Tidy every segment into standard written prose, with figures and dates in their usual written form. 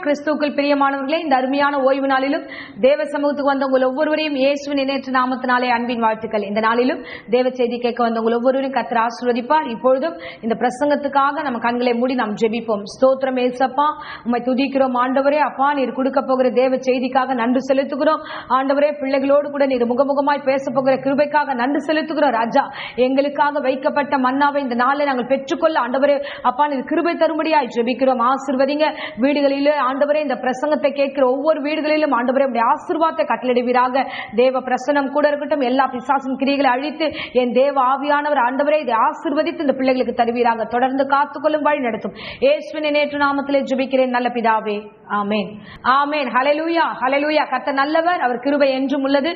கிறிஸ்துவுக்குள் பிரியமானவர்களே, இந்த அருமையான ஓய்வு நாளிலும் தேவ சமூகத்துக்கு வந்த உங்கள் ஒவ்வொருவரையும் இயேசுவின் இணையற்ற நாமத்தினாலே அன்பின் வாழ்த்துக்கள். இந்த நாளிலும் தேவ செய்தி கேட்க வந்த உங்கள் ஒவ்வொருவரையும் கர்த்தர் ஆசீர்வதிப்பார். இப்பொழுதும் இந்த பிரசங்கத்துக்காக நம்ம கண்களை மூடி நாம் ஜெபிப்போம். ஸ்தோத்திரம் ஏசப்பா, உம்மை துதிக்கிறோம் ஆண்டவரே. அப்பா, நீர் கொடுக்க போகிற தேவ செய்திக்காக நன்றி செலுத்துகிறோம் ஆண்டவரே. பிள்ளைகளோடு கூட நீர் முகமுகமாய் பேச போகிற கிருபைக்காக நன்றி செலுத்துகிறோம் ராஜா. எங்களுக்காக வைக்கப்பட்ட மன்னாவை இந்த நாளில் நாங்கள் பெற்றுக்கொள்ள ஆண்டவரே அப்பா நீர் கிருபை தரும்படியாய் ஜெபிக்கிறோம். ஆசீர்வதிங்க. வீடுகளிலே ஆண்டவரே இந்த பிரசங்கத்தை கேட்கிற ஒவ்வொரு வீடுகளிலும் ஆண்டவரே உம்முடைய ஆசீர்வாதத்தை கட்டளையிடுவீராக. தேவ பிரசன்னம் கூட இருக்கட்டும். எல்லா பிசாசின் கிரியைகளை அழித்து என் தேவ ஆவியானவர் ஆண்டவரே இதை ஆசீர்வதித்து இந்த பிள்ளைகளுக்கு தருவீராக. தொடர்ந்து காத்துக்கொள்ளும் வழி நடத்தும். இயேசுவின் நேற்று நாமத்திலே ஜெபிக்கிறேன் நல்ல பிதாவே, ஆமென், ஆமென். ஹல்லேலூயா, ஹல்லேலூயா. கர்த்தர் நல்லவர், அவர் கிருபை என்றும் உள்ளது.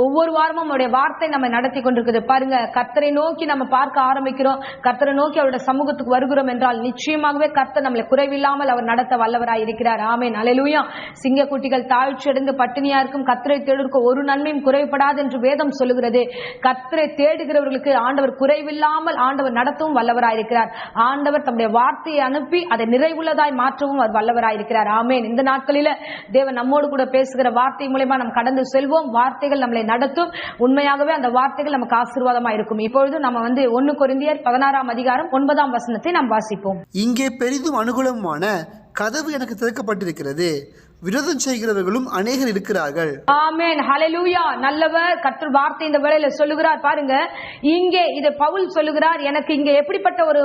ஒவ்வொரு வாரமும் அவருடைய வார்த்தை நம்ம நடத்தி கொண்டிருக்குது. பாருங்க, கர்த்தரை நோக்கி நம்ம பார்க்க ஆரம்பிக்கிறோம், கர்த்தரை நோக்கி அவருடைய சமூகத்துக்கு வருகிறோம் என்றால் நிச்சயமாகவே கர்த்தர் நம்மளை குறைவில்லாமல் அவர் நடத்த வல்லவராய் இருக்கிறார். ஆமென், ஹல்லேலூயா. சிங்கக்குட்டிகள் தாழ்ச்சி அடைந்து பட்டினியா இருக்கும், கர்த்தரை தேடுவதற்கு ஒரு நன்மையும் குறைபடாது என்று வேதம் சொல்லுகிறது. கர்த்தரை தேடுகிறவர்களுக்கு ஆண்டவர் குறைவில்லாமல் ஆண்டவர் நடத்தவும் வல்லவராய் இருக்கிறார். ஆண்டவர் தம்முடைய வார்த்தையை அனுப்பி அதை நிறைவுள்ளதாய் மாற்றவும் அவர் வல்லவராய் இருக்கிறார். ஆமென். இந்த நாட்களில தேவன் நம்மோடு கூட பேசுகிற வார்த்தை மூலமா நாம் கடந்து செல்வோம். வார்த்தைகள் நம்மளை நடத்தும். உண்மையாகவே அந்த வார்த்தைகள் நமக்கு ஆசீர்வாதமா இருக்கும். இப்பொழுது நம்ம 1 கொரிந்தியர் 16 அதிகாரம் 9 வசனத்தை நாம் வாசிப்போம். இங்கே பெரிதும் அனுகூலமான கதவு எனக்கு திறக்கப்பட்டிருக்கிறது, விரோதம் செய்கிறவர்களும் அநேகர் இருக்கிறார்கள். ஆமென், ஹல்லேலூயா. நல்லவர் கர்த்தர் வார்த்தை இந்த வேளையில சொல்லுகிறார். பாருங்க, இங்கே இதை பவுல் சொல்லுகிறார். எனக்கு இங்கே எப்படிப்பட்ட ஒரு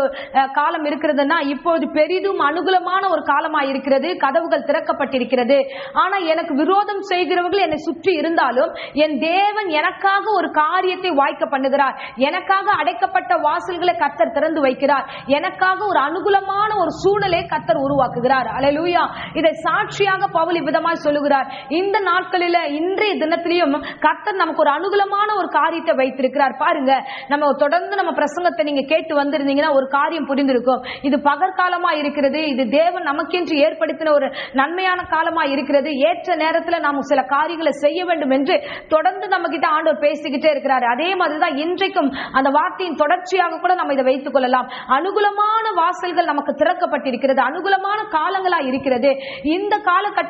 காலம் இருக்கிறதுன்னா, இப்போது பெரிதும் அனுகூலமான ஒரு காலமா இருக்கிறது, கதவுகள் திறக்கப்பட்டிருக்கிறது. ஆனா எனக்கு விரோதம் செய்கிறவர்கள் என்னை சுற்றி இருந்தாலும் என் தேவன் எனக்காக ஒரு காரியத்தை வாய்க்க பண்ணுகிறார். எனக்காக அடைக்கப்பட்ட வாசல்களை கர்த்தர் திறந்து வைக்கிறார். எனக்காக ஒரு அனுகூலமான ஒரு சூழலை கர்த்தர் உருவாக்குகிறார். ஹல்லேலூயா. இதை சாட்சியாக பவுல் இவ்விதமாய் சொல்லுகிறார். இந்த நாட்களில இன்றைய தினத்திலையும் கர்த்தர் நமக்கு ஒரு அனுகூலமான ஒரு காரியத்தை வைத்திருக்கிறார். பாருங்க, நம்ம தொடர்ந்து நம்ம பிரசங்கத்தை நீங்க கேட்டு வந்திருந்தீங்கன்னா ஒரு காரியம் புரிந்திருக்கும். இது பகற்காலமா இருக்கிறது, இது தேவன் நமக்கென்று ஏற்படுத்தின ஒரு நன்மையான காலமா இருக்கிறது. ஏற்ற நேரத்தில் நாம் சில காரியங்களை செய்ய வேண்டும் என்று தொடர்ந்து நம்ம கிட்ட ஆண்டவர் பேசிக்கிட்டே இருக்கிறார். அதே மாதிரிதான் இன்றைக்கும் அந்த வார்த்தையின் தொடர்ச்சியாக கூட நம்ம இதை வைத்துக் கொள்ளலாம். அனுகூலமான வாசல்கள் நமக்கு திறக்கப்பட்டிருக்கிறது, அனுகூலமான காலங்களா இருக்கிறது. இந்த காலகட்டங்களில்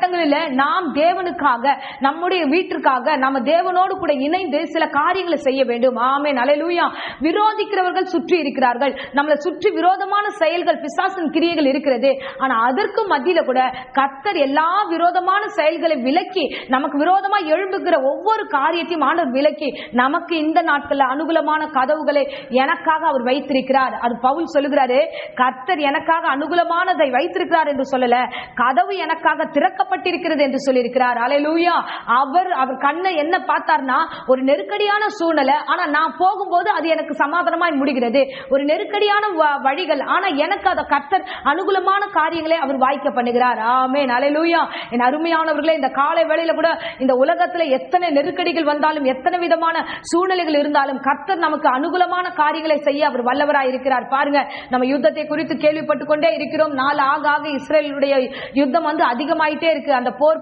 நாம் தேவனுக்காக, நம்முடைய வீட்டிற்காக, நம்ம தேவனோடு கூட இணைந்து சில காரியங்களை செய்ய வேண்டும். ஆமென், ஹல்லேலூயா. விரோதிக்கிறவர்கள் சுற்றி இருக்கிறார்கள், நம்மளை சுற்றி விரோதமான செயல்கள், பிசாசின் கிரியைகள் இருக்கிறது. ஆனா அதற்கு மத்தியில கூட கர்த்தர் எல்லா விரோதமான செயல்களை விலக்கி நமக்கு விரோதமா எழும்புகிற ஒவ்வொரு காரியத்தையும் ஆண்டவர் விலக்கி நமக்கு இந்த நாட்கள்ல அனுகூலமான கதவுகளை எனக்காக அவர் வைத்திருக்கிறார். அது பவுல் சொல்லுகிறாரு, கர்த்தர் எனக்காக அனுகூலமானதை வைத்திருக்கிறார் என்று சொல்லல, கதவு எனக்காக திறக்கப்பட்டிருக்கிறது என்று சொல்லியிருக்கிறார். ஹல்லேலூயா. அவர் கண்ணை என்ன பார்த்தார்னா, ஒரு நெருக்கடியான சூழ்நிலை, ஆனா நான் போகும்போது அது எனக்கு சமாதானமாய் முடிகிறது. ஒரு நெருக்கடியான வழிகள், ஆனா எனக்கு அதை கர்த்தர் அனுகூலமான காரியங்களை அவர் வாய்க்க பண்ணுகிறார். ஆமென், ஹல்லேலூயா. என் அருமையானவர்களே, இந்த காலை வேளையில கூட இந்த உலகத்துல எத்தனை நெருக்கடிகள் வந்தாலும், எத்தனை விதமான சூழ்நிலைகள் இருந்தாலும் கர்த்தர் நமக்கு அனுகூலமான காரியங்களை செய்ய அவர் வல்லவராய் இருக்கிறார். பாருங்க, நம்ம யுத்தத்தை குறித்து கேள்விப்பட்டுக் கொண்டே இருக்கிறோம். நாள் ஆக ஆக இஸ்ரேலுடைய யுத்தம் அதிகமாயிட்டே இருக்கு. அந்த போர்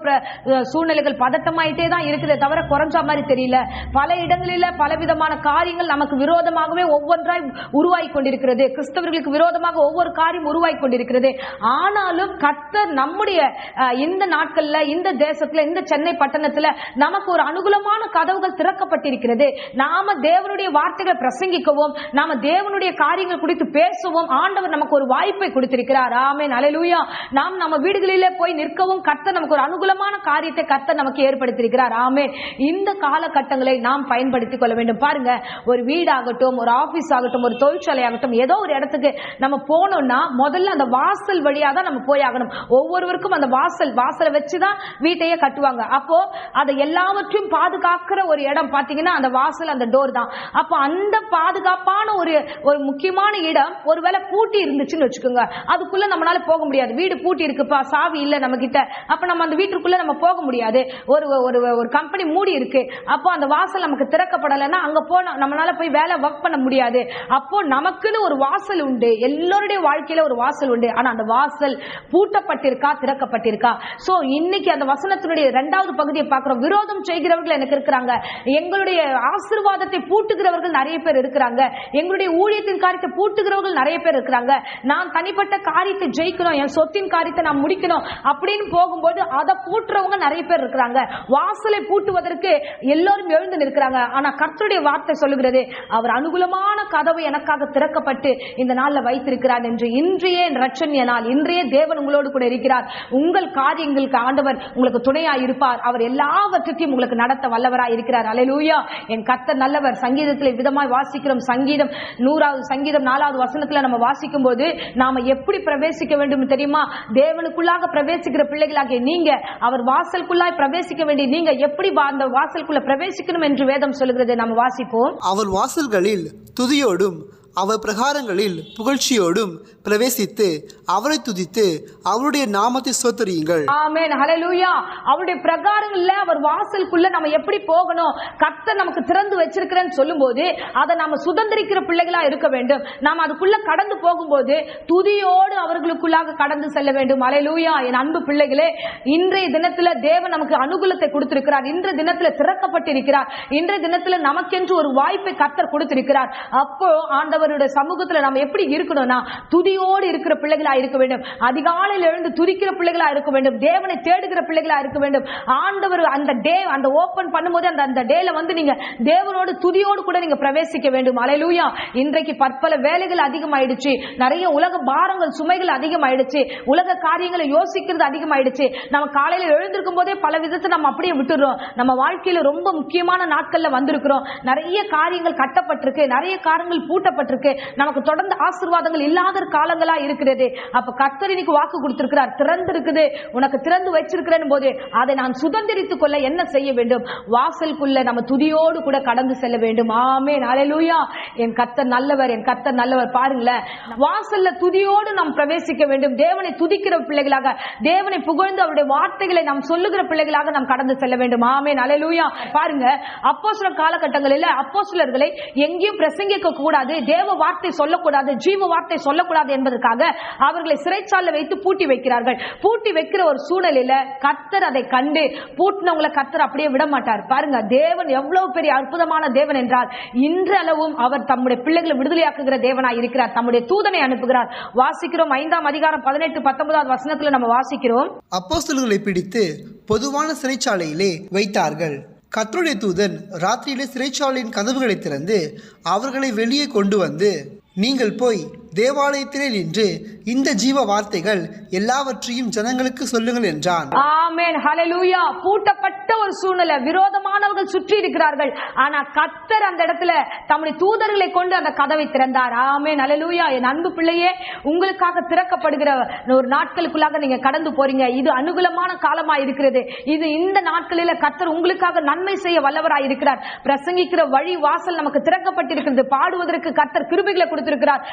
சூழ்நிலைகள் பதட்டமாயிட்டே தான் இருக்குது, தவிர குறைஞ்ச மாதிரி தெரியல. பல இடங்களில பலவிதமான காரியங்கள் நமக்கு விரோதமாகவே ஒவ்வொன்றாய் உருவாகி கொண்டிருக்கிறது. கிறிஸ்தவர்களுக்கு விரோதமாக ஒவ்வொரு காரியம் உருவாகி கொண்டிருக்கிறது. ஆனாலும் கர்த்தர் நம்முடைய இந்த நாட்கள்ல, இந்த தேசத்துல, இந்த சென்னை பட்டணத்துல நமக்கு ஒரு அனுகூலமான கதவுகள் திறக்கப்பட்டிருக்கிறது. நாம தேவனுடைய வார்த்தைகளை பிரசங்கிக்கவும், நாம தேவனுடைய காரியங்கள் குறித்து பேசவும் ஆண்டவர் நமக்கு ஒரு வாய்ப்பை கொடுத்திருக்கிறார். ஆமென், ஹல்லேலூயா. நாம் நம்ம வீடுகளிலே போய் நிற்கவும் கர்த்தர் நமக்கு ஒரு அனுகூலமான காரியத்தை கர்த்தர் நமக்கு ஏற்படுத்தியிருக்கிறார். ஆமென். இந்த காலகட்டங்களை நாம் பயன்படுத்திக் கொள்ள வேண்டும். பாருங்க, ஒரு வீடாகட்டும், ஒரு ஆபீஸ் ஆகட்டும், ஒரு தொழிற்சாலை ஆகட்டும், ஏதோ ஒரு இடத்துக்கு நம்ம போனோம்னா முதல்ல அந்த வாசல் வழியா தான் நம்ம போய் ஆகணும். ஒவ்வொருவருக்கும் அந்த வாசலை வச்சுதான் வீட்டையே கட்டுவாங்க. அப்போ அதை எல்லாவற்றையும் பாதுகாக்கிற ஒரு இடம் பாத்தீங்கன்னா அந்த வாசல், அந்த டோர் தான். அப்போ அந்த பாதுகாப்பான ஒரு முக்கியமான இடம் ஒருவேளை பூட்டி இருந்துச்சுன்னு வச்சுக்கோங்க, அதுக்குள்ள நம்மளால போக முடியாது. வீடு பூட்டி இருக்குப்பா, சாவி இல்ல நம்ம கிட்ட, அப்ப அப்ப நம்ம அந்த வீட்டுக்குள்ள நம்ம போக முடியாது. ஒரு ஒரு கம்பெனி மூடி இருக்கு, அப்போ அந்த வாசல் நமக்கு திறக்கப்படலைன்னா அங்க போன நம்மளால போய் வேலை ஒர்க் பண்ண முடியாது. அப்போ நமக்குன்னு ஒரு வாசல் உண்டு, எல்லோருடைய வாழ்க்கையில ஒரு வாசல் உண்டு. ஆனா அந்த வாசல் பூட்டப்பட்டிருக்கா, திறக்கப்பட்டிருக்கா? சோ இன்னைக்கு அந்த வசனத்தினுடைய 2வது பகுதியை பார்க்கிறோம். விரோதம் செய்கிறவர்கள் எனக்கு இருக்கிறாங்க, எங்களுடைய ஆசீர்வாதத்தை பூட்டுகிறவர்கள் நிறைய பேர் இருக்கிறாங்க, எங்களுடைய ஊழியத்தின் காரியத்தை பூட்டுகிறவர்கள் நிறைய பேர் இருக்கிறாங்க. நான் தனிப்பட்ட காரியத்தை ஜெயிக்கணும், என் சொத்தின் காரியத்தை நான் முடிக்கணும் அப்படின்னு போகும்போது அதை பூட்டுறவங்க நிறைய பேர் இருக்கிறாங்க. வாசலை பூட்டுவதற்கு எல்லோரும் எழுந்து நிற்கிறாங்க. ஆனா கர்த்தருடைய வார்த்தை சொல்லுகிறது, அவர் அனுகூலமான கதவு எனக்காக திறக்கப்பட்டு இந்த நாள்ல வைத்திருக்கிறார் என்று. இன்றைய இரட்சணிய நாள், இன்றைய தேவன் உங்களோடு கூட இருக்கிறார். உங்கள் காரியங்களுக்கு ஆண்டவர் உங்களுக்கு துணையாய் இருப்பார். அவர் எல்லாவற்றையும் உங்களுக்கு நடத்த வல்லவராய் இருக்கிறார். அல்லேலூயா. என் கர்த்தர் நல்லவர். சங்கீதத்தில் விதமாய் வாசிக்கிறோம். சங்கீதம் 100வது சங்கீதம் 4வது வசனத்துல நம்ம வாசிக்கும் போது நாம எப்படி பிரவேசிக்க வேண்டும் தெரியுமா? தேவனுக்குள்ளாக பிரவேசிக்கிற பிள்ளைகளாகிய நீங்க, அவர் வாசலுக்குள்ளாய் பிரவேசிக்க வேண்டிய நீங்க எப்படி அந்த வாசலுக்குள்ள பிரவேசிக்கணும் என்று வேதம் சொல்லுகிறது. நம்ம வாசிப்போம். அவர் வாசல்களில் துதியோடும் அவர் பிரகாரங்களில் புகழ்ச்சியோடும் பிரவேசித்து அவரை துதித்து அவருடைய நாமத்தை ஸ்தோத்திரியுங்கள். ஆமென், ஹல்லேலூயா. அவருடைய பிரகாரங்கள்ல, அவர் வாசலுக்குள்ள நம்ம எப்படி போகணும், கர்த்தர் நமக்கு திறந்து வச்சிருக்கிறேன்னு சொல்லும்போது அதை நாம சுதந்திரிக்கிற பிள்ளைகளா இருக்க வேண்டும். நாம அதுக்குள்ள கடந்து போகும்போது துதியோடு அவர்களுக்குள்ளாக கடந்து செல்ல வேண்டும். ஹல்லேலூயா. என் அன்பு பிள்ளைகளே, இன்றைய தினத்துல தேவன் நமக்கு அனுகூலத்தை கொடுத்திருக்கிறார். இன்றைய தினத்துல திறக்கப்பட்டிருக்கிறார். இன்றைய தினத்துல நமக்கென்று ஒரு வாய்ப்பை கர்த்தர் கொடுத்திருக்கிறார். அப்போ ஆண்டவருடைய சமூகத்துல நம்ம எப்படி இருக்கணும்னா துதியோடு இருக்கிற பிள்ளைகளா இருக்க வேண்டும். அதிகாலையில் எழுந்து துதிக்கிற பிள்ளைகளா இருக்க வேண்டும். தேவனை தேடுகிற பிள்ளைகளா இருக்க வேண்டும். ஆண்டவர் அந்த டே அந்த ஓபன் பண்ணும்போது அந்த டேல வந்து நீங்க தேவனோடு துதியோடு கூட நீங்க பிரவேசிக்க வேண்டும். அல்லேலூயா. இன்றைக்கு பற்பல வேலைகள் அதிகமாயிடுச்சு, நிறைய உலக பாரங்கள் சுமைகள் அதிகமாயிடுச்சு, உலக காரியங்களை யோசிக்கிறது அதிகமாயிடுச்சு. நம்ம காலையில எழுந்திருக்கும் போதே பல விதத்தை நம்ம அப்படியே விட்டுறோம். நம்ம வாழ்க்கையில ரொம்ப முக்கியமான நாட்கள்ல வந்திருக்கிறோம். நிறைய காரியங்கள் கட்டப்பட்டிருக்கு, நிறைய காரியங்கள் பூட்டப்பட்டிருக்கு, நமக்கு தொடர்ந்து ஆசீர்வாதங்கள் இல்லாத காலங்களா இருக்கிறது. அப்ப கர்த்தர் இன்னைக்கு வாக்கு கொடுத்திருக்கிறார், திறந்து இருக்குது, உனக்கு திறந்து வச்சிருக்கிறேன் போது அதை நான் சுதந்திரித்துக் கொள்ள என்ன செய்ய வேண்டும்? வாசலுக்குள்ள நம்ம துதியோடு கூட கடந்து செல்ல வேண்டும். ஆமென், ஹல்லேலூயா. என் கர்த்தர் நல்லவர், என் கர்த்தர் நல்லவர். பாருங்களேன், வாசல்ல துதியோடு நாம் பிரவேசிக்க வேண்டும். தேவனை துதிக்கிற பிள்ளைகளாக, தேவனை புகழ்ந்து அவருடைய வார்த்தைகளை நாம் சொல்லுகிற பிள்ளைகளாக நாம் கடந்து செல்ல வேண்டும். ஆமென், ஹல்லேலூயா. பாருங்க, அப்போஸ்தலர் காலகட்டங்களில் அப்போஸ்தலர்களை எங்கேயும் பிரசங்கிக்க கூடாது, தேவ வார்த்தை சொல்லக்கூடாது, ஜீவ வார்த்தை சொல்லக்கூடாது என்பதற்காக அவர்களை சிறைச்சாலையில் வைத்து பூட்டி வைக்கிறார்கள். பூட்டி வைக்கிற ஒரு சூழ்நிலையில கர்த்தர் அதை கண்டு பூட்டினவங்களை கர்த்தர் அப்படியே விட மாட்டார். பாருங்க, தேவன் எவ்வளவு பெரிய அற்புதமான தேவன் என்றால் இன்றளவும் அவர் தம்முடைய பிள்ளைகளை விடுதலையாக்குகிற தேவனாய் இருக்கிறார். தம்முடைய தூதனை அனுப்புகிறார். வாசிக்கிறோம் 5ஆம் அதிகாரம் 18-19வது வசனத்துல நம்ம வாசிக்கிறோம். அப்போஸ்தலர்களை பிடித்து பொதுவான சிறைச்சாலையிலே வைத்தார்கள். கர்த்தருடைய தூதன் ராத்திரியிலே சிறைச்சாலையின் கதவுகளை திறந்து அவர்களை வெளியே கொண்டு வந்து, நீங்கள் போய் தேவாலயத்திலே நின்று இந்த ஜீவ வார்த்தைகள் எல்லாவற்றையும் ஜனங்களுக்கு சொல்லுங்கள் என்றான். ஆமென், ஹல்லேலூயா. பூட்டப்பட்ட ஒரு சூழ்நிலை, விரோதமானவர்கள் சுற்றி இருக்கிறார்கள். ஆனா கர்த்தர் அந்த இடத்துல தம்முடைய தூதர்களை கொண்டு அந்த கதவை திறந்தார். ஆமென், ஹல்லேலூயா. என் அன்பு பிள்ளையே, உங்களுக்காக திறக்கப்படுகிற ஒரு நாட்களுக்குள்ளாக நீங்க கடந்து போறீங்க. இது அனுகூலமான காலமா இருக்கிறது. இது இந்த நாட்களில கர்த்தர் உங்களுக்காக நன்மை செய்ய வல்லவராய் இருக்கிறார். பிரசங்கிக்கிற வழி வாசல் நமக்கு திறக்கப்பட்டிருக்கிறது. பாடுவதற்கு கர்த்தர் கிருபைகளை கொடுத்திருக்கிறார்.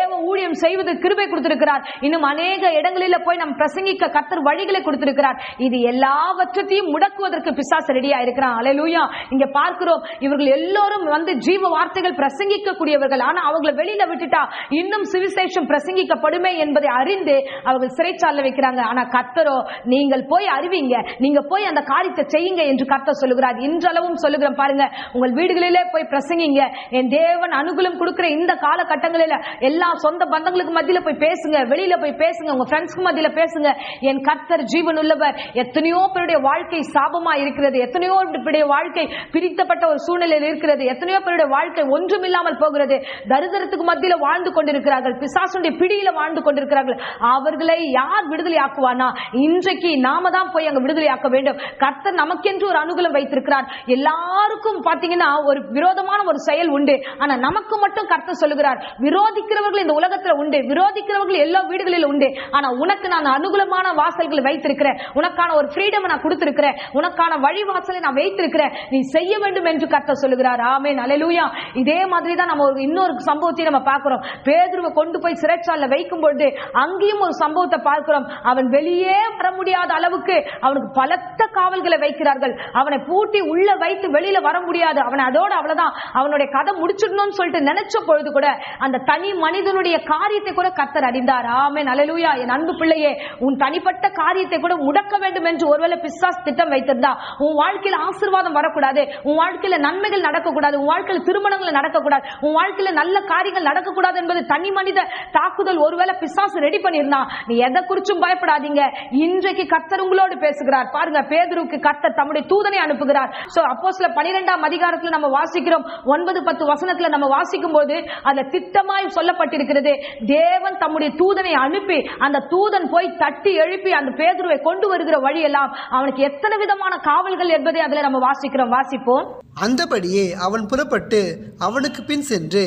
தேவ ஊழியம் செய்வது கிருபை கொடுத்திருக்கிறார். இன்னும் அநேக இடங்களில போய் நம்ம பிரசங்கிக்க கர்த்தர் வழிகளை கொடுத்திருக்கிறார். இது எல்லாவற்றையும் முடக்குவதற்கு பிசாசு ரெடியா இருக்கிறான். அல்லேலூயா. இங்க பார்க்கிறோம், இவர்கள் எல்லோரும் வந்து ஜீவ வார்த்தைகள் பிரசங்கிக்க கூடியவர்கள். ஆனா அவங்களை வெளியில விட்டுட்டா இன்னும் சுவிசேஷம் பிரசங்கிக்கப்படுமே என்பதை அறிந்து அவர்கள் சிறைச்சாலையில் வைக்கிறாங்க. ஆனா கர்த்தரோ, நீங்கள் போய் அறிவிங்க, நீங்க போய் அந்த காரியத்தை செய்யுங்க என்று கர்த்தர் சொல்லுகிறார். இன்றளவும் சொல்லுகிறேன் பாருங்க, உங்கள் வீடுகளிலே போய் பிரசங்கிங்க. என் தேவன் அனுகூலம் கொடுக்கிற இந்த காலகட்டங்களில எல்லா சொந்த பந்தங்களுக்கு மத்தியில போய் பேசுங்க, வெளியில போய் பேசுங்க, உங்க ஃப்ரெண்ட்ஸ்க்கு மத்தியில பேசுங்க. என் கர்த்தர் ஜீவன் உள்ளவர். எத்தனையோ பேருடைய வாழ்க்கை சாபமா இருக்கிறது, எத்தனையோ பேருடைய வாழ்க்கை பிரிக்கப்பட்ட ஒரு சூழ்நிலையில் இருக்கிறது, எத்தனையோ பேருடைய வாழ்க்கை ஒன்றுமில்லாமல் போகிறது, தரித்திரத்துக்கு மத்தியில வாழ்ந்து கொண்டிருக்கிறார்கள், பிசாசுடைய பிடியில வாழ்ந்து கொண்டிருக்கிறார்கள். அவர்களை யார் விடுதலை ஆக்குவானா? இன்றைக்கு நாம தான் போய் அங்க விடுதலை ஆக்க வேண்டும். கர்த்தர் நமக்கென்று ஒரு அனுகூலம் வைத்திருக்கிறார். எல்லாருக்கும் பாத்தீங்கன்னா ஒரு விரோதமான ஒரு செயல் உண்டு. ஆனா நமக்கு மட்டும் கர்த்தர் சொல்லுகிறார், விரோதிக்கிறவர்களை இந்த உலகத்துல உண்டு, விரோதிக்கிறவர்கள் எல்லா வீடுகளிலும் உண்டு. ஆனா உனக்கு நான் அனுகூலமான வாசல்கள் வைத்திருக்கிறேன், உனக்கான ஒரு ஃப்ரீடம் நான் கொடுத்திருக்கிறேன், உனக்கான வழிவாசலை நான் வைத்திருக்கிறேன், நீ செய்ய வேண்டும் என்று கர்த்தர் சொல்லுகிறார். ஆமென், அல்லேலூயா. இதே மாதிரி தான் நம்ம இன்னொரு சம்பவத்தை நம்ம பார்க்கிறோம். பேதுருவை கொண்டு போய் சிறைச்சாலையில வைக்கும் பொழுது அங்கேயும் ஒரு சம்பவத்தை பார்க்கிறோம். அவன் வெளியே வர முடியாத அளவுக்கு அவனுக்கு பலத்த காவல்களை வைக்கிறார்கள். அவனை பூட்டி உள்ள வைத்து வெளியில வர முடியாது. அவனை அதோட அவ்வளவுதான், அவனுடைய கதை முடிச்சிடணும்னு சொல்லிட்டு நினைச்ச பொழுது கூட அந்த தனி மனிதனுடைய காரியத்தை கூட கர்த்தர் அறிந்தார். ஆமென், அல்லேலூயா. என் அன்பு பிள்ளையே, உன் தனிப்பட்ட காரியத்தை கூட முடக்க வேண்டும் என்று ஒருவேளை பிசாசு திட்டம் வைத்திருந்தா, உன் வாழ்க்கையில ஆசீர்வாதம் வரக்கூடாது, உன் வாழ்க்கையில நன்மைகள் நடக்கக்கூடாது, உன் வாழ்க்கையில திருமணங்கள் நடக்கக்கூடாது, உன் வாழ்க்கையில நல்ல காரியங்கள் நடக்கக்கூடாது என்பது தனி மனித தாக்குதல் ஒருவேளை பிசாசு ரெடி பண்ணிருந்தா, நீ எதை குறிச்சும் பயப்படாதீங்க. இன்றைக்கு கர்த்தர் உங்களோடு பேசுகிறார். பாருங்க, பேதுருவுக்கு கர்த்தர் தம்முடைய தூதனை அனுப்புகிறார். சோ அப்போஸ்தலர் 12ஆம் அதிகாரத்துல நம்ம வாசிக்கிறோம், 9-10 வசனத்துல நம்ம வாசிக்கும் போது அதுல திட்டமாய் சொல்லப்பட்டிருக்கிறது. தேவன் தம்முடைய தூதனை அனுப்பி அந்த தூதன் போய் தட்டி எழுப்பி அந்த பேதுருவை கொண்டு வருகிற வழியெல்லாம் அவனுக்கு எத்தனை விதமான காவல்கள் என்பதை அதுல நம்ம வாசிப்போம். அந்தபடியே அவன் புறப்பட்டு அவனுக்கு பின் சென்று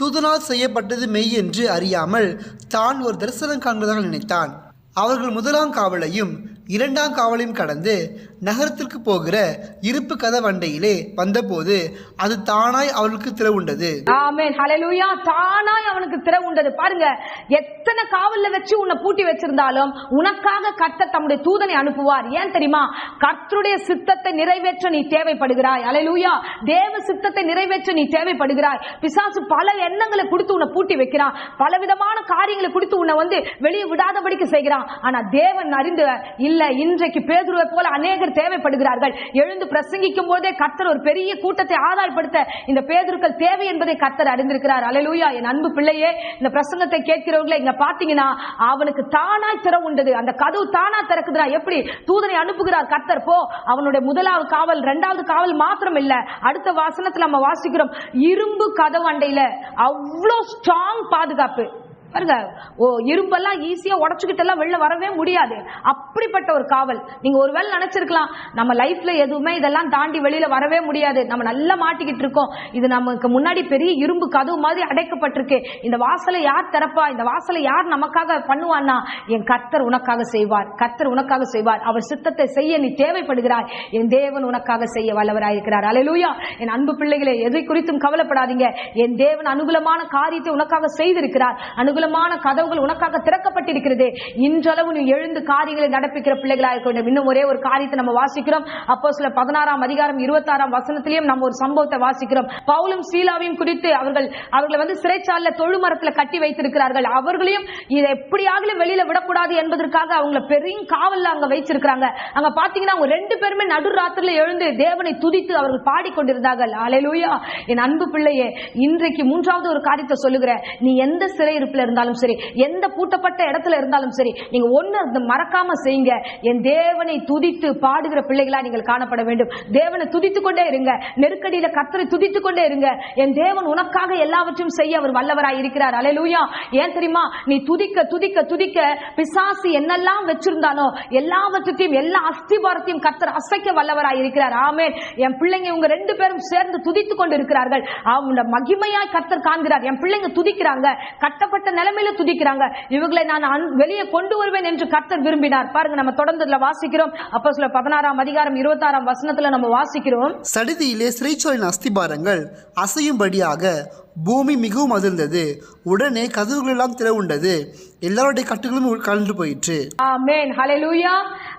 தூதனால் செய்யப்பட்டது மெய் என்று அறியாமல் தான் ஒரு தரிசனம் காண்பதாக நினைத்தான். அவர்கள் 1ஆம் காவலையும் 2ஆம் காவலையும் கடந்து நகரத்திற்கு போகிற இருப்பு கதவண்டையிலே வந்தபோது அது தானாய் அவளுக்கு திறவுண்டது. ஆமென், ஹல்லேலூயா. தானாய் அவனுக்கு திறவுண்டது. பாருங்க, எத்தனை காவல்ல வச்சு உன்னை பூட்டி வச்சிருந்தாலும் உனக்காக கர்த்தர் தம்முடைய தூதனை அனுப்புவார். ஏன் தெரியுமா? கர்த்தருடைய சித்தத்தை நிறைவேற்ற நீ தேவைப்படுகிறாய். ஹல்லேலூயா. தேவ சித்தத்தை நிறைவேற்ற நீ தேவைப்படுகிறாய். பிசாசு பல எண்ணங்களை கொடுத்து உன்னை பூட்டி வைக்கிறான், பலவிதமான காரியங்களை கொடுத்து உன்னை வெளியே விடாதபடிக்கு செய்கிறான். ஆனா தேவன் அறிந்து இல்ல, இன்றைக்கு பேதுருவை போல அநேகர் தேவைப்படுகிறார்கள். எழுந்து பிரசங்கிக்கும் போதே கர்த்தர் ஒரு பெரிய கூட்டத்தை ஆதாயப்படுத்த இந்த பேதுருக்கள் தேவை என்பதை கர்த்தர் அறிந்திருக்கிறார். அல்லேலூயா. என் அன்பு பிள்ளையே, இந்த பிரசங்கத்தை கேட்கிறவர்களை இங்க பாத்தீங்கன்னா அவனுக்கு தானாய் திறவுண்டது. அந்த கதவு தானா திறக்குதுடா. எப்படி? தூதனை அனுப்புகிறார் கர்த்தர். போ, அவனுடைய 1வது காவல் 2வது காவல் மாத்திரம் இல்ல, அடுத்த வசனத்துல நம்ம வாசிக்கிறோம், இரும்பு கதவு அண்டையில அவ்வளவு ஸ்ட்ராங் பாதுகாப்பு. பாருங்க, இரும்பெல்லாம் ஈஸியா உடச்சுக்கிட்டு எல்லாம் வெளில வரவே முடியாது. அப்படிப்பட்ட ஒரு காவல். நீங்க ஒருவேளை நினைச்சிருக்கலாம், நம்ம லைஃப்ல எதுவுமே இதெல்லாம் தாண்டி வெளியில வரவே முடியாது, நம்ம நல்லா மாட்டிக்கிட்டு இருக்கோம், இது நமக்கு முன்னாடி பெரிய இரும்பு கதவு மாதிரி அடைக்கப்பட்டிருக்கு, இந்த வாசலை யார் திறப்பா, இந்த வாசலை யார் நமக்காக பண்ணுவான்னா, என் கர்த்தர் உனக்காக செய்வார். கர்த்தர் உனக்காக செய்வார். அவர் சித்தத்தை செய்ய நீ தேவைப்படுகிறாய். என் தேவன் உனக்காக செய்ய வல்லவராயிருக்கிறார். அல்லேலூயா. என் அன்பு பிள்ளைகளே, எதை குறித்தும் கவலைப்படாதீங்க. என் தேவன் அனுகூலமான காரியத்தை உனக்காக செய்திருக்கிறார். அனுகூலமான கதவுகள் உனக்காக திறக்கப்பட்டிருக்கிறது. இன்றளவு நீ எழுந்து காரியங்களை நடப்பிக்கிற பிள்ளைகளாக இருக்க வேண்டும். இன்னும் ஒரே ஒரு காரியத்தை நம்ம வாசிக்கிறோம். அப்போஸ்தலர் 16ஆம் அதிகாரம் 26ஆம் வசனத்திலேயும் நம்ம ஒரு சம்பவத்தை வாசிக்கிறோம். பவுலும் சீலாவையும் குறித்து அவர்களை சிறைச்சாலையில தொழுமரத்துல கட்டி வைத்திருக்கிறார்கள். அவர்களையும் இதை எப்படியாக வெளியில விடக்கூடாது என்பதற்காக அவங்களை பெரிய காவல்ல அங்க வைச்சிருக்கிறாங்க. அங்க பாத்தீங்கன்னா அவங்க 2 பேருமே நடுராத்திரில எழுந்து தேவனை துதித்து அவர்கள் பாடிக்கொண்டிருந்தார்கள். அல்லேலூயா. என் அன்பு பிள்ளையே, இன்றைக்கு 3வது ஒரு காரியத்தை சொல்லுகிறேன். நீ எந்த சிறையிருப்புல இருந்தாலும் சரி, எந்த பூட்டப்பட்ட இடத்துல இருந்தாலும் சரி, நீங்க ஒண்ணு மறக்காம செய்யுங்க. என் தேவனை துதித்து பாடுகிற பிள்ளைகளா நீங்கள் காணப்பட வேண்டும். தேவனை துதித்துக் கொண்டே இருங்க. நெருக்கடியில கர்த்தரை துதித்துக் கொண்டே இருங்க. என் தேவன் உனக்காக எல்லாவற்றையும் செய்ய அவர் வல்லவராய் இருக்கிறார். அல்லேலூயா. ஏன் தெரியுமா? நீ துதிக்க துதிக்க துதிக்க பிசாசு என்னெல்லாம் வச்சிருந்தானோ எல்லாவற்றையும், எல்லா அஸ்திபாரத்தையும் கர்த்தர் அசைக்க வல்லவராய் இருக்கிறார். ஆமென். என் பிள்ளைங்க இவங்க 2 பேரும் சேர்ந்து துதித்துக் கொண்டு இருக்கிறார்கள். அவங்க மகிமையாய் கர்த்தர் காண்கிறார். என் பிள்ளைங்க துதிக்கிறாங்க, கட்டப்பட்ட நிலைமையில துதிக்கிறாங்க. இவங்களை நான் வெளியே கொண்டு வருவேன் என்று கர்த்தர் விரும்பினார். பாருங்க, நம்ம தொடர்ந்து வாசிக்கிறோம். அப்போஸ்தலர் 16ஆம் அதிகாரம் 26ஆம் வசனத்துல நம்ம வாசிக்கிறோம், சடிதியிலே சிறைச்சாலையின் அஸ்திபாரங்கள் அசையும்படியாக பூமி மிகவும் அதிர்ந்தது. உடனே கதவுகள் எல்லாம் திறவுண்டது, எல்லாருடைய கட்டுகளும் கலந்து போயிற்று. ஆமென், ஹல்லேலூயா.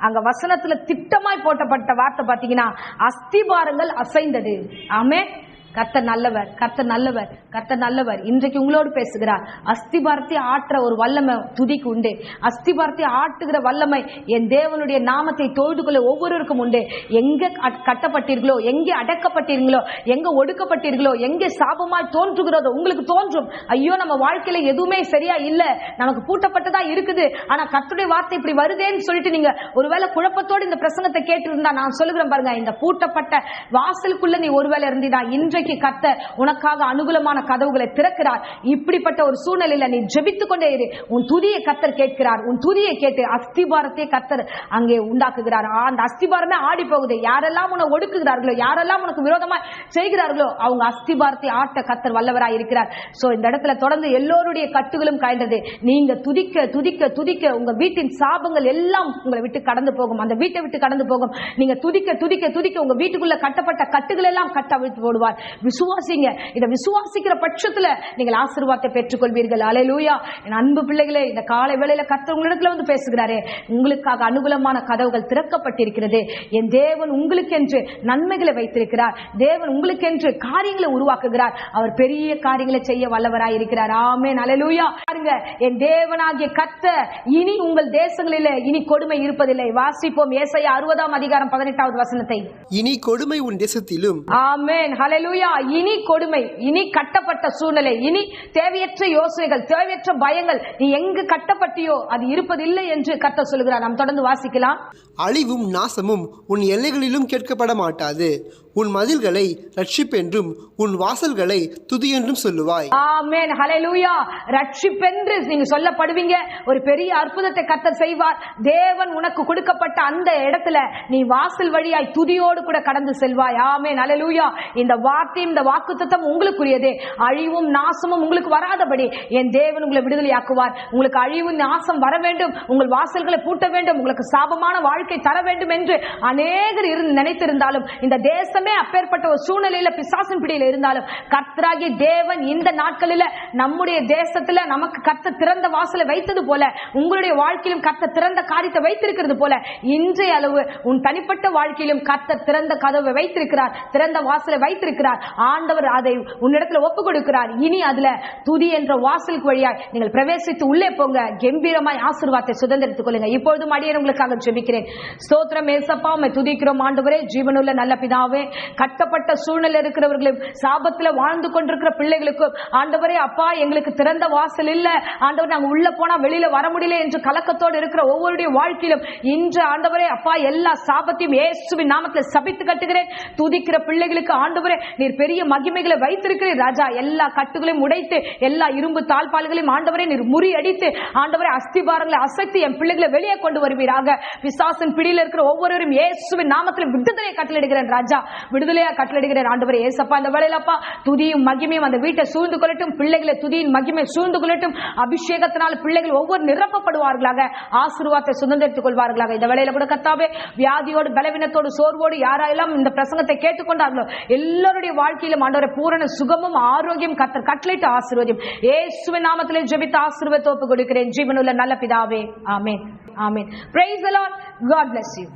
அங்க வசனத்துல திட்டமாய் போட்டப்பட்ட வார்த்தை பாத்தீங்கன்னா, அஸ்திபாரங்கள் அசைந்தது. ஆமென். கர்த்தர் நல்லவர், கர்த்தர் நல்லவர், கர்த்தர் நல்லவர். இன்றைக்கு உங்களோடு பேசுகிறார். அஸ்திபாரத்தை ஆற்ற ஒரு வல்லமை துதிக்கு உண்டு. அஸ்திபாரத்தை ஆட்டுகிற வல்லமை என் தேவனுடைய நாமத்தை தொழுது கொள்ள ஒவ்வொருவருக்கும் உண்டு. எங்க கட்டப்பட்டீர்களோ, எங்கே அடக்கப்பட்டீர்களோ, எங்க ஒடுக்கப்பட்டீர்களோ, எங்கே சாபமாய் தோன்றுகிறதோ உங்களுக்கு தோன்றும், ஐயோ நம்ம வாழ்க்கையில எதுவுமே சரியா இல்ல, நமக்கு பூட்டப்பட்டதா இருக்குது, ஆனா கர்த்தருடைய வார்த்தை இப்படி வருதேன்னு சொல்லிட்டு நீங்க ஒருவேளை குழப்பத்தோடு இந்த பிரசங்கத்தை கேட்டு இருந்தா, நான் சொல்லுகிறேன் பாருங்க, இந்த பூட்டப்பட்ட வாசலுக்குள்ள நீ ஒருவேளை இருந்தீனா, இன்றைக்கு இன்றைக்கு கர்த்தர் உனக்காக அனுகூலமான கதவுகளை திறக்கிறார். இப்படிப்பட்ட ஒரு சூழ்நிலையில நீ ஜெபித்துக் கொண்டே இரு. உன் துதியை கர்த்தர் கேட்கிறார். உன் துதியை கேட்டு அஸ்திபாரத்தை கர்த்தர் அங்கே உண்டாக்குகிறார். அந்த அஸ்திபாரமே ஆடி போகுது. யாரெல்லாம் உன்னை ஒடுக்குகிறார்களோ, யாரெல்லாம் உனக்கு விரோதமா செய்கிறார்களோ, அவங்க அஸ்திபாரத்தை ஆட்ட கர்த்தர் வல்லவராய் இருக்கிறார். சோ இந்த இடத்துல தொடர்ந்து எல்லோருடைய கட்டுகளும் காய்ந்தது. நீங்க துதிக்க துதிக்க துதிக்க உங்க வீட்டின் சாபங்கள் எல்லாம் உங்களை விட்டு கடந்து போகும். அந்த வீட்டை விட்டு கடந்து போகும். நீங்க துதிக்க துதிக்க துதிக்க உங்க வீட்டுக்குள்ள கட்டப்பட்ட கட்டுகள் எல்லாம் கட்ட அவிழ்த்து போடுவார். விசுவாசிங்க. இதை விசுவாசிக்கிற பட்சத்துல நீங்கள் ஆசீர்வாதத்தை பெற்றுக்கொள்வீர்கள். அல்லேலூயா. என் அன்பு பிள்ளைகளே, இந்த காலை வேளையில கர்த்தர் உங்களிடத்துல வந்து பேசுகிறாரே, உங்களுக்காக அனுகூலமான கதவுகள் திறக்கப்பட்டிருக்கிறது. என் தேவன் உங்களுக்கு என்று நன்மைகளை வைத்திருக்கிறார். தேவன் உங்களுக்கு என்று காரியங்களை உருவாக்குகிறார். அவர் பெரிய காரியங்களை செய்ய வல்லவராய் இருக்கிறார். ஆமென். அல்லேலூயா. பாருங்க, என் தேவனாகிய கர்த்தர் இனி உங்கள் தேசங்களிலே இனி கொடுமை இருப்பதில்லை. வாசிப்போம் ஏசாயா 60:18 வசனத்தை. இனி கொடுமை உன் தேசத்திலும். ஆமென். ஹல்லேலூயா. இனி கொடுமை, இனி கட்டப்பட்ட சூழ்நிலை, இனி தேவையற்ற யோசனைகள், தேவையற்ற பயங்கள், நீ எங்கு கட்டப்பட்டியோ அது இருப்பதில்லை என்று கர்த்தர் சொல்கிறார். நாம் தொடர்ந்து வாசிக்கலாம். அழிவும் நாசமும் உன் எல்லைகளிலும் கேட்கப்பட மாட்டாது. உன் மதில்களை ரட்சிப்பென்றும் உன் வாசல்களை துதி என்றும் சொல்லுவாய். ஆமென். ஹல்லேலூயா. ரட்சிப்பென்று நீங்க சொல்லப்படுவீங்க. ஒரு பெரிய அற்புதத்தை கர்த்தர் செய்வார். தேவன் உனக்கு கொடுக்கப்பட்ட அந்த இடத்துல நீ வாசல் வழியாய் துதியோடு கூட கடந்து செல்வாய். ஆமென். ஹல்லேலூயா. இந்த வார்த்தை, இந்த வாக்குத்தத்தம் உங்களுக்குரியதே. அழிவும் நாசமும் உங்களுக்கு வராதபடி என் தேவன் உங்களை விடுதலையாக்குவார். உங்களுக்கு அழிவு நாசம் வர வேண்டும், உங்கள் வாசல்களை பூட்ட வேண்டும், உங்களுக்கு சாபமான வாழ்க்கை தர வேண்டும் என்று அநேகர் நினைத்திருந்தாலும், இந்த தேசமே அப்பேற்பட்ட ஒரு சூழ்நிலையில பிசாசின் பிடியில் இருந்தாலும், கர்த்தராகிய தேவன் இந்த நாட்களில நம்முடைய தேசத்துல நமக்கு கர்த்தர் திறந்த வாசலை வைத்தது போல, உங்களுடைய வாழ்க்கையிலும் கர்த்தர் திறந்த காரியத்தை வைத்திருக்கிறது போல, இன்றைய அளவு உன் தனிப்பட்ட வாழ்க்கையிலும் கர்த்தர் திறந்த கதவை வைத்திருக்கிறார், திறந்த வாசலை வைத்திருக்கிறார். ஆண்டவர் அதை உன்னிடத்துல ஒப்பு கொடுக்கிறார். இனி அதுல துதி என்ற வாசலுக்கு வழியாய் நீங்கள் பிரவேசித்து உள்ளே போங்க. கம்பீரமாய் ஆசீர்வாதத்தை சுதந்திரித்துக் கொள்ளுங்க. இப்பொழுதும் அடியேன் உங்களுக்காக ஜெபிக்கிறேன். ஸ்தோத்திரம் ஏசப்பா, உம்மை துதிக்கிறோம் ஆண்டவரே. ஜீவனுள்ள நல்ல பிதாவே, கட்டப்பட்ட சூழ்நிலை இருக்கிறவர்களும் சாபத்துல வாழ்ந்து கொண்டிருக்கிற பிள்ளைகளுக்கும் ஆண்டவரே அப்பா, எங்களுக்கு திறந்த வாசல் இல்ல ஆண்டவர், நாங்க உள்ள போனா வெளியில வர முடியல என்று கலக்கத்தோடு இருக்கிற ஒவ்வொருடைய வாழ்க்கையிலும் இன்று ஆண்டவரே அப்பா, எல்லா சாபத்தையும் இயேசுவின் நாமத்தில் சபித்து கட்டுகிறேன். துதிக்கிற பிள்ளைகளுக்கு ஆண்டவரே நீர் பெரிய மகிமைகளை வைத்திருக்கிறீர் ராஜா. எல்லா கட்டுகளையும் உடைத்து, எல்லா இரும்பு தாழ்பால்களையும் ஆண்டவரே நீர் முறியடித்து, ஆண்டவரே அஸ்திபாரங்களை அசைத்து என் பிள்ளைகளை வெளியே கொண்டு வருவீராக. பிசாசின் பிடியில் இருக்கிற ஒவ்வொருவரும் இயேசுவின் நாமத்தில் விடுதலையை கட்டளையிடுகிறேன் ராஜா, விடுதலையா கட்டளையிடுகிறேன் ஆண்டவரே. ஏசப்பா, இந்த வேளையிலப்பா துதியும் மகிமையும் அந்த வீட்டை சூழ்ந்து கொள்ளட்டும். பிள்ளைகளை துதியின் மகிமை சூழ்ந்து கொள்ளட்டும். அபிஷேகத்தினால் பிள்ளைகள் ஒவ்வொரு நிரப்பப்படுவார்களாக, ஆசீர்வாதத்தை சுதந்திரித்துக் கொள்வார்களாக. இந்த வேளையில கூட கர்த்தாவே, வியாதியோடு பலவீனத்தோடு சோர்வோடு யாரெல்லாம் இந்த பிரசங்கத்தை கேட்டுக்கொண்டார்களோ எல்லாருடைய வாழ்க்கையிலும் ஆண்டவரே பூரண சுகமும் ஆரோக்கியம் கர்த்தர் கட்டளையிட்டு ஆசீர்வதியும். இயேசுவின் நாமத்திலே ஜெபித்து ஆசீர்வாதத்தை ஒப்புக் கொடுக்கிறேன். ஜீவனுள்ள நல்ல பிதாவே. ஆமென். ஆமென். Praise the Lord. God bless you.